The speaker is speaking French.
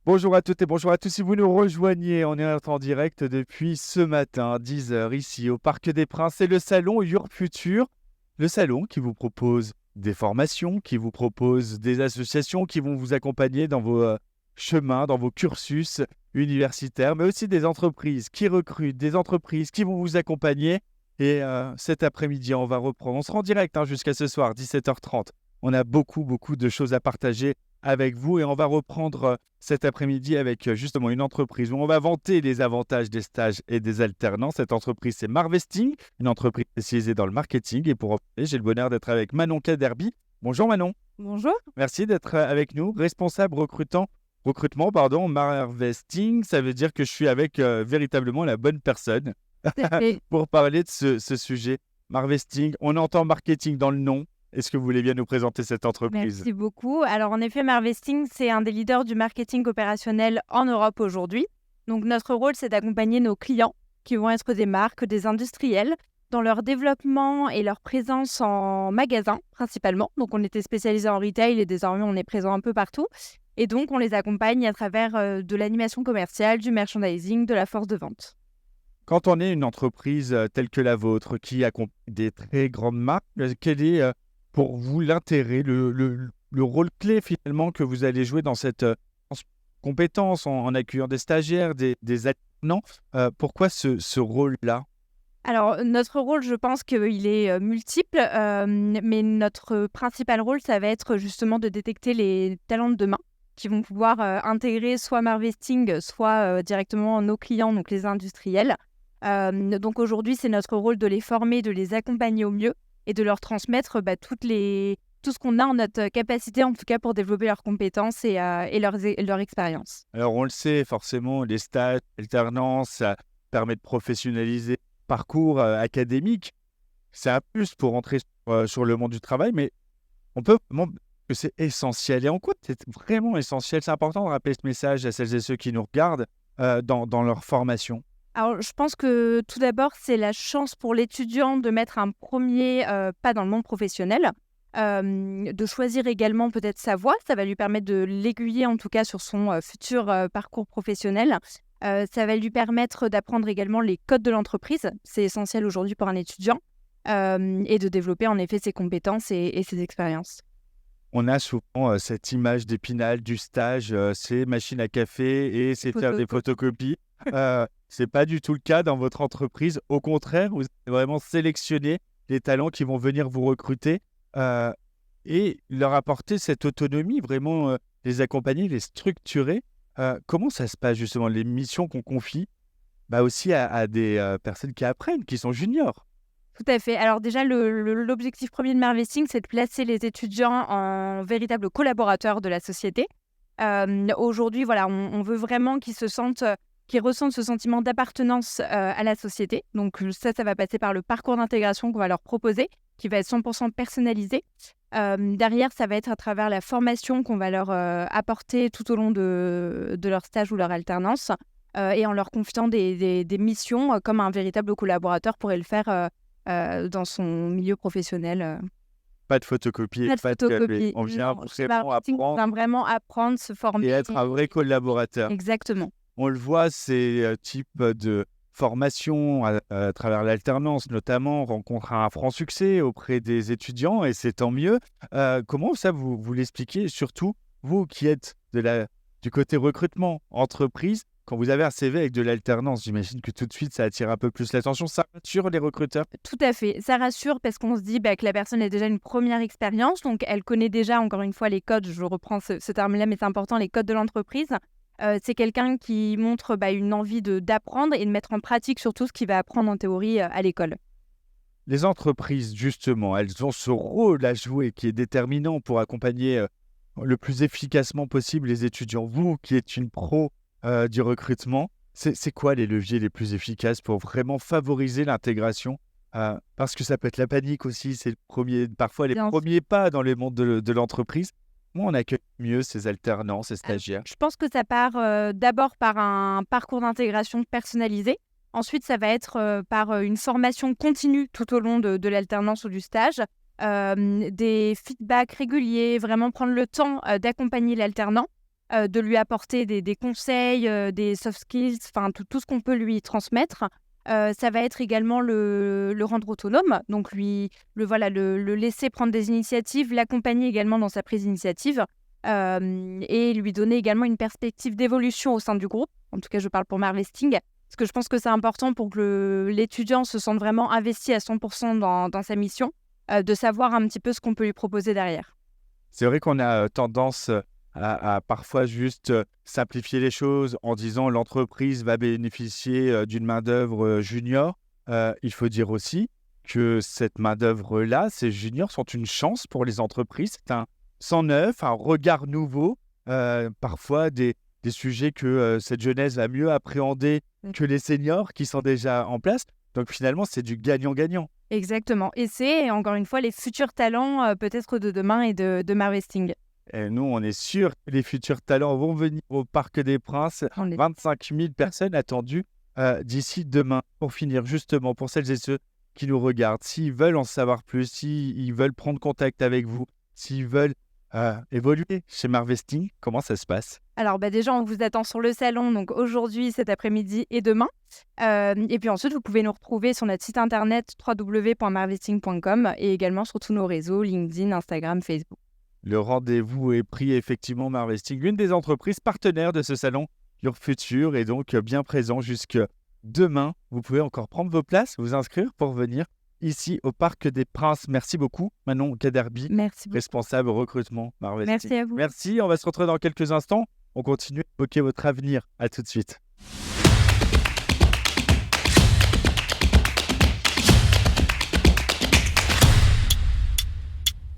Bonjour à toutes et bonjour à tous. Si vous nous rejoignez, on est en direct depuis ce matin, 10 heures, ici au Parc des Princes. C'est le salon Your Future, le salon qui vous propose des formations, qui vous propose des associations qui vont vous accompagner dans vos chemins, dans vos cursus universitaires, mais aussi des entreprises qui recrutent, des entreprises qui vont vous accompagner. Et cet après-midi, on va reprendre. On sera en direct jusqu'à ce soir, 17h30. On a beaucoup de choses à partager avec vous et on va reprendre cet après-midi avec justement une entreprise où on va vanter les avantages des stages et des alternances. Cette entreprise, c'est Marvesting, une entreprise spécialisée dans le marketing. Et pour en parler, j'ai le bonheur d'être avec Manon Kaderbi. Bonjour Manon. Bonjour. Merci d'être avec nous, responsable recrutement, Marvesting. Ça veut dire que je suis avec véritablement la bonne personne Tout à fait. pour parler de ce sujet. Marvesting, on entend marketing dans le nom. Est-ce que vous voulez bien nous présenter cette entreprise ? Merci beaucoup. Alors, en effet, Marvesting, c'est un des leaders du marketing opérationnel en Europe aujourd'hui. Donc, notre rôle, c'est d'accompagner nos clients, qui vont être des marques, des industriels, dans leur développement et leur présence en magasin, principalement. Donc, on était spécialisé en retail et désormais, on est présent un peu partout. Et donc, on les accompagne à travers de l'animation commerciale, du merchandising, de la force de vente. Quand on est une entreprise telle que la vôtre, qui accompagne des très grandes marques, quel est pour vous l'intérêt, le rôle clé finalement que vous allez jouer dans cette compétence en accueillant des stagiaires, des alternants? Pourquoi ce rôle-là? Alors, notre rôle, je pense qu'il est multiple, mais notre principal rôle, ça va être justement de détecter les talents de demain qui vont pouvoir intégrer soit Marvesting, soit directement nos clients, donc les industriels. Donc aujourd'hui, c'est notre rôle de les former, de les accompagner au mieux et de leur transmettre tout ce qu'on a en notre capacité, en tout cas, pour développer leurs compétences et leur expérience. Alors on le sait forcément, les stages, alternances, ça permet de professionnaliser le parcours académique. C'est un plus pour entrer sur le monde du travail, mais on peut vraiment que c'est essentiel. Et en quoi c'est vraiment essentiel? C'est important de rappeler ce message à celles et ceux qui nous regardent dans leur formation. Alors, je pense que tout d'abord, c'est la chance pour l'étudiant de mettre un premier pas dans le monde professionnel, de choisir également peut-être sa voie. Ça va lui permettre de l'aiguiller en tout cas sur son futur parcours professionnel. Ça va lui permettre d'apprendre également les codes de l'entreprise. C'est essentiel aujourd'hui pour un étudiant et de développer en effet ses compétences et ses expériences. On a souvent cette image d'Épinal du stage, c'est machine à café et c'est faire des photocopies. C'est pas du tout le cas dans votre entreprise. Au contraire, vous avez vraiment sélectionné les talents qui vont venir vous recruter et leur apporter cette autonomie, vraiment les accompagner, les structurer. Comment ça se passe justement, les missions qu'on confie aussi à des personnes qui apprennent, qui sont juniors? Tout à fait. Alors déjà, l'objectif premier de Marvesting, c'est de placer les étudiants en véritables collaborateurs de la société. Aujourd'hui, voilà, on veut vraiment qu'ils ressentent ce sentiment d'appartenance à la société. Donc ça va passer par le parcours d'intégration qu'on va leur proposer, qui va être 100% personnalisé. Derrière, ça va être à travers la formation qu'on va leur apporter tout au long de leur stage ou leur alternance, et en leur confiant des missions comme un véritable collaborateur pourrait le faire dans son milieu professionnel. Pas de photocopie, Pas de pas de café. photocopie. On vient Non, chez vraiment Marketing, on apprendre vient vraiment apprendre, se former. et être un vrai collaborateur. Exactement. On le voit, ces types de formations à travers l'alternance, notamment, rencontrent un franc succès auprès des étudiants et c'est tant mieux. Comment ça, vous l'expliquez? Surtout, vous qui êtes du côté recrutement, entreprise, quand vous avez un CV avec de l'alternance, j'imagine que tout de suite, ça attire un peu plus l'attention. Ça rassure les recruteurs? Tout à fait. Ça rassure parce qu'on se dit que la personne a déjà une première expérience, donc elle connaît déjà, encore une fois, les codes, je reprends ce terme-là, mais c'est important, les codes de l'entreprise. C'est quelqu'un qui montre une envie d'apprendre et de mettre en pratique surtout ce qu'il va apprendre en théorie à l'école. Les entreprises, justement, elles ont ce rôle à jouer qui est déterminant pour accompagner le plus efficacement possible les étudiants. Vous, qui êtes une pro du recrutement, c'est quoi les leviers les plus efficaces pour vraiment favoriser l'intégration? Parce que ça peut être la panique aussi, c'est parfois les Bien sûr. premiers pas dans le monde de l'entreprise. Comment on accueille mieux ces alternants, ces stagiaires? Je pense que ça part d'abord par un parcours d'intégration personnalisé. Ensuite, ça va être par une formation continue tout au long de l'alternance ou du stage, des feedbacks réguliers, vraiment prendre le temps d'accompagner l'alternant de lui apporter des conseils, des soft skills, enfin tout ce qu'on peut lui transmettre. Ça va être également le rendre autonome, donc le laisser prendre des initiatives, l'accompagner également dans sa prise d'initiative, et lui donner également une perspective d'évolution au sein du groupe. En tout cas, je parle pour Marvesting, parce que je pense que c'est important pour que l'étudiant se sente vraiment investi à 100% dans sa mission, de savoir un petit peu ce qu'on peut lui proposer derrière. C'est vrai qu'on a tendance à parfois juste simplifier les choses en disant l'entreprise va bénéficier d'une main-d'œuvre junior. Il faut dire aussi que cette main-d'œuvre-là, ces juniors sont une chance pour les entreprises. C'est un sang neuf, un regard nouveau, parfois des sujets que cette jeunesse va mieux appréhender que les seniors qui sont déjà en place. Donc finalement, c'est du gagnant-gagnant. Exactement. Et c'est, encore une fois, les futurs talents peut-être de demain et de Marvesting. Et nous, on est sûr que les futurs talents vont venir au Parc des Princes. 25 000 personnes attendues d'ici demain. Pour finir, justement, pour celles et ceux qui nous regardent, s'ils veulent en savoir plus, s'ils veulent prendre contact avec vous, s'ils veulent évoluer chez Marvesting, comment ça se passe? Alors déjà, on vous attend sur le salon, donc aujourd'hui, cet après-midi et demain. Et puis ensuite, vous pouvez nous retrouver sur notre site internet www.marvesting.com et également sur tous nos réseaux, LinkedIn, Instagram, Facebook. Le rendez-vous est pris, effectivement, Marvesting, une des entreprises partenaires de ce salon Your Future, est donc bien présent jusque demain. Vous pouvez encore prendre vos places, vous inscrire pour venir ici au Parc des Princes. Merci beaucoup, Manon Kaderbi, responsable recrutement Marvesting. Merci à vous. Merci, on va se retrouver dans quelques instants. On continue à évoquer votre avenir. À tout de suite.